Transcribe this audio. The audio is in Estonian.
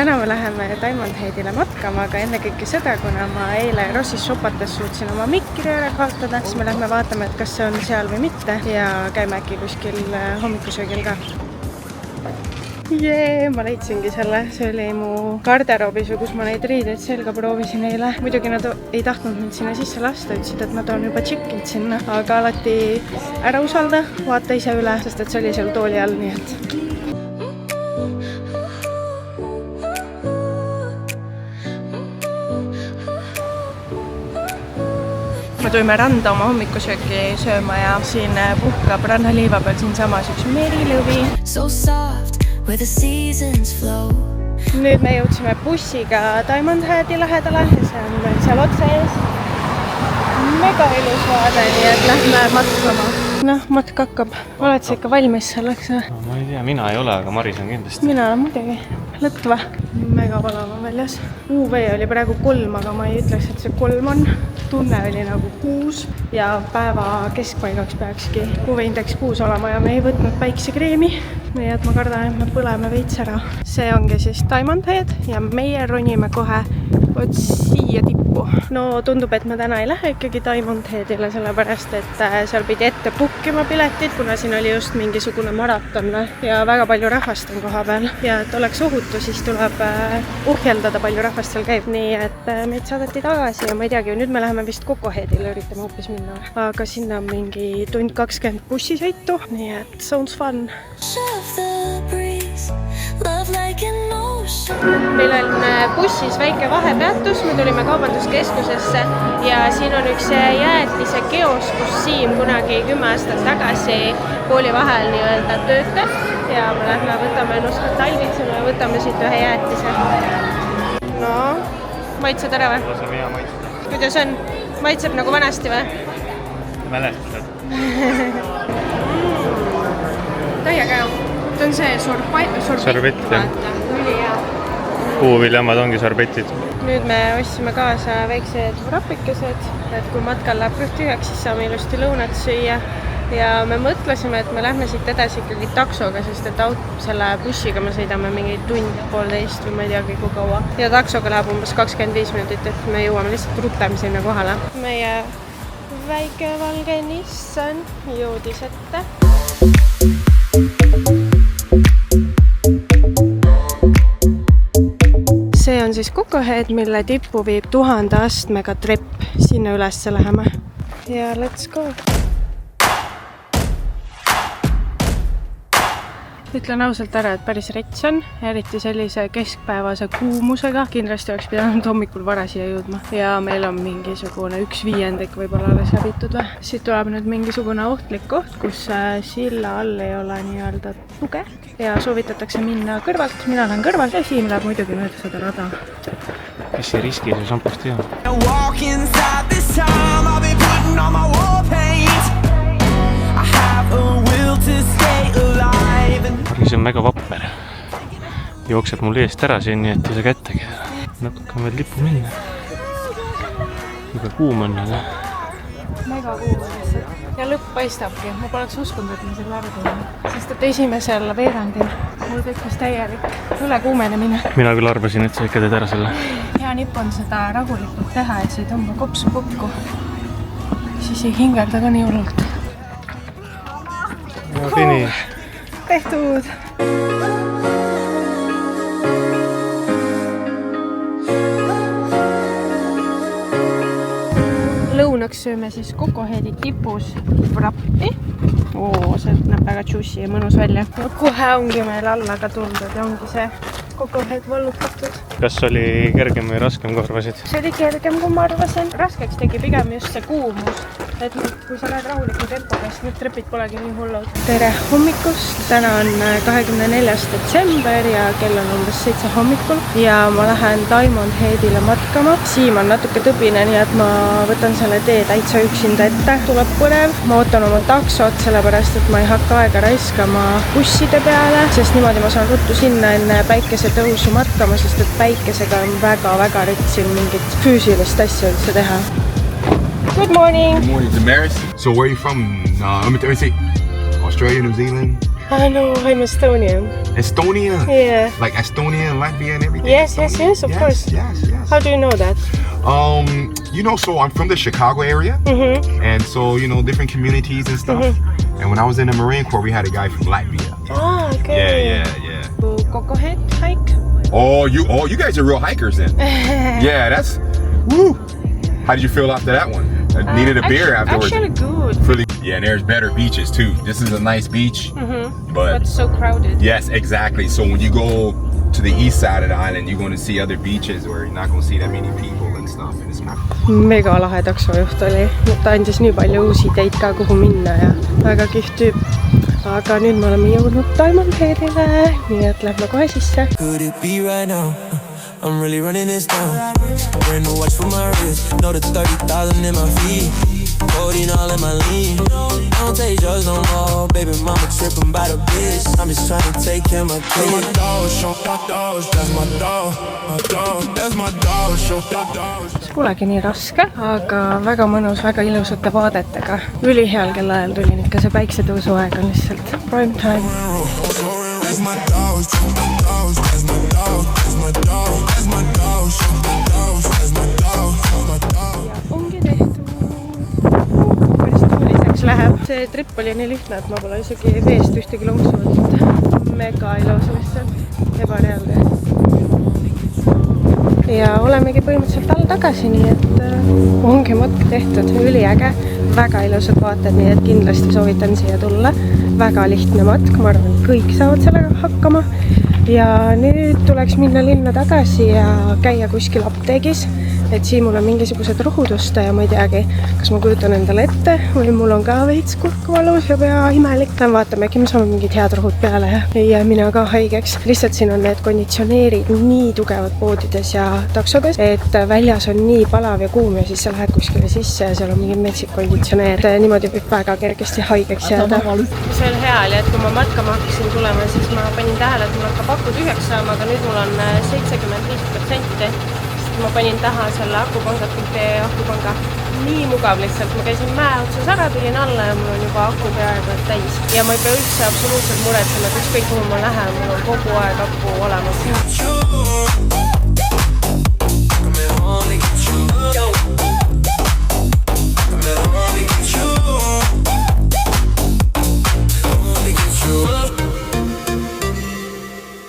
täna me läheme Diamond Headile matkama, aga enne kõike seda, kuna ma eile Rossis shopates suutsin oma mikri ära kaotada, siis me lähme vaatame, et kas see on seal või mitte ja käime äkki kuskil hommikusöögil ka. Jee, ma leidsingi selle, see oli mu garderoobis või kus ma neid riideid selga proovisin eile. Muidugi nad ei tahtnud mind sinna sisse lasta, ütlesid, et nad on juba tšekkinud sinna, aga alati ära usalda, vaata ise üle, sest et see oli seal tooli all, nii et me tulime randa oma hommikusööki sööma ja siin puhkab rannaliiva peal siinsamas üks merilõvi. Nüüd me jõudsime bussiga Diamond Headi lähedale ja see on meil seal otse ees. Mega ilus vaade, nii et lähme matkama. Noh, matk hakkab. Oled sa ikka valmis selleks? No, ma ei tea, mina ei ole, aga Maris on kindlasti. Mina olen muidugi. Lõtva. Mega valav on väljas. UV oli praegu 3, aga ma ei ütleks, et see 3 on. Tunne oli nagu 6 ja päeva keskpaigaks peakski UV-indeks 6 olema ja me ei võtnud päiksekreemi. Nii et ma kardan, et me põleme veits ära. See ongi siis Diamond Head ja meie ronime kohe siia tippu. No tundub, et me täna ei lähe ikkagi Diamond Headile, sellepärast et seal pidi ette bookima piletid, kuna siin oli just mingisugune maraton ja väga palju rahvast on koha peal. Ja et oleks ohutu, siis tuleb uhjeldada, palju rahvast seal käib. Nii et meid saadeti tagasi ja ma ei teagi, nüüd me läheme vist Coco Headile, üritame hoopis minna. Aga sinna on mingi tund 20 bussisõitu, nii et sounds fun. Meil on bussis väike vahepeatus, me tulime kaubanduskeskusesse ja siin on üks jäätise keos, kus Siim kunagi 10 aastat tagasi kooli vahel nii-öelda töötas ja me lähme võtame ennast talvitsema ja võtame siit ühe jäätise. No, maitsed ära või? Laseme hea maitseda. Kuidas on? Maitseb nagu vanasti või? Mälestused. Täiega hea. See on see sorbett, vaata. Üli hea. Puuviljamad ongi sorbetid. Nüüd me ostsime kaasa väiksed vrapikesed, et kui matkal läheb kõht tühjaks, siis saame ilusti lõunat süüa. Ja me mõtlesime, et me lähme siit edasi ikkagi taksoga, sest et selle bussiga me sõidame mingi tund, 1,5 või ma ei teagi kui kaua. Ja taksoga läheb umbes 25 minutit, et me jõuame lihtsalt rutem sinna kohale. Meie väike valge Nissan jõudis ette. See on siis Coco Head, mille tippu viib 1000 astmega trepp. Sinna ülesse läheme. Ja let's go! Ütlen ausalt ära, et päris rets on, eriti sellise keskpäevase kuumusega. Kindlasti oleks pidanud hommikul vara siia jõudma. Ja meil on mingisugune 1/5 võib-olla alles läbitud või. Siit tuleb nüüd mingisugune ohtlik koht, kus silla all ei ole nii-öelda tuge. Ja soovitatakse minna kõrvalt. Mina olen kõrvalt ja Siim läheb muidugi mööda seda rada. Kes ei riski, see sampust ei ole. Maris on mega vapper. Jookseb mul eest ära siin, nii et ei saa kättegi. Natuke on veel lippu minna. Juba kuum on, aga... Mega kuum on lihtsalt. Ja lõpp paistabki. Ma poleks uskunud, et me selle ära tuleme. Sest et esimesel veerandil mul tekkis täielik ülekuumenemine. Mina küll arvasin, et sa ikka teed ära selle. Hea nipp on seda rahulikult teha, et sa ei tõmba kopsu kokku. Siis ei hingelda ka nii hullult. Ja finish. Tehtud! Lõunaks sööme siis Coco Headi tipus vrappi. See näeb väga juicy ja mõnus välja. Kohe ongi meil alla ka tuldud ja ongi see Coco Head vallutatud. Kas oli kergem või raskem, kui arvasid? See oli kergem, kui ma arvasin. Raskeks tegi pigem just see kuumus. Et kui sa lähed rahuliku tempokast, nüüd trepid polegi nii hullud. Tere hommikust! Täna on 24. detsember ja kell on umbes 7 hommikul ja ma lähen Diamond Headile matkama. Siim on natuke tõbine, nii et ma võtan selle tee täitsa üksinda ette. Tuleb põnev. Ma ootan oma taksot, sellepärast et ma ei hakka aega raiskama busside peale, sest niimoodi ma saan ruttu sinna enne päikese tõusu matkama, sest et päikesega on väga retsi mingit füüsilist asja üldse teha. Good morning. Good morning, Damaris. So where are you from? Let me see. Australia, New Zealand? No, I'm Estonian. Estonia? Yeah. Like Estonia and Latvia and everything? Yes, Estonia? of course. Yes. How do you know that? So I'm from the Chicago area. And so, different communities and stuff. And when I was in the Marine Corps, we had a guy from Latvia. Ah, okay. Yeah. Coco Head hike? Oh, you guys are real hikers then. Yeah, that's, woo. How did you feel after that one? I needed a beer afterwards. Actually good. Really, yeah, and there's better beaches too. This is a nice beach, But so crowded. yes, exactly. So when you go to the east side of the island, you're going to see other beaches where you're not going to see that many people and stuff. And it's kind of... Mega lahe taksojuht oli. Ta andis nii palju uusi teid ka, kuhu minna ja väga kihvt tüüp. Aga nüüd me oleme jõudnud Diamond Headile, nii et lähme kohe sisse. Could it be right now? I'm really running this down. Brand new watch for my wrist. Know the 30,000 in my feet. Codeine all in my lean. I don't take drugs no more. Baby mama tripping by the bitch. I'm just trying to take care of my kids. My dog, show that dog. That's my dog. My dog, that's my dog. Show that dog. See polegi nii raske, aga väga mõnus, väga ilusate vaadetega. Üliheal kellaajal tuli ikka see päiksetõusu aeg on lihtsalt prime time. That's my dog. That's my dog. That's my dog. That's my dog. Show that dog. That's my dog. My dog. Ja ongi tehtud. Päris tuuliseks läheb. See trip oli nii lihtne, et ma pole isegi veest ühtegi lonksu võtnud. Mega ilus lihtsalt. Ebareaalne. Ja olemegi põhimõtteliselt all tagasi, nii et ongi matk tehtud. Üliäge. Väga ilusad vaated, nii et kindlasti soovitan siia tulla. Väga lihtne matk, ma arvan, kõik saavad sellega hakkama. Ja nüüd tuleks minna linna tagasi ja käia kuskil apteegis. Et siin mul on mingisugused rohudust ja ma ei teagi, kas ma kujutan endale ette või mul on ka veits kurk valus ja pea imelik. Vaatame, äkki me saame mingid head rohud peale ja ei jää mina ka haigeks. Lihtsalt siin on need konditsioneerid nii tugevad poodides ja taksodes, et väljas on nii palav ja kuum ja siis sa lähed kuskile sisse ja seal on mingi metsik konditsioneer. Niimoodi võib väga kergesti haigeks jääda. See on hea oli, et kui ma matkama hakkasin tulema, siis ma panin tähele, et mul hakkab aku tühjaks saama, aga nüüd mul on 75%. Ma panin taha selle akupanga. Nii mugav lihtsalt. Ma käisin mäe otsas ära, tulin alla ja mul on juba aku peaaegu täis. Ja ma ei pea üldse absoluutselt muretsema, et ükskõik kuhu ma lähen, mul on kogu aeg aku olemas.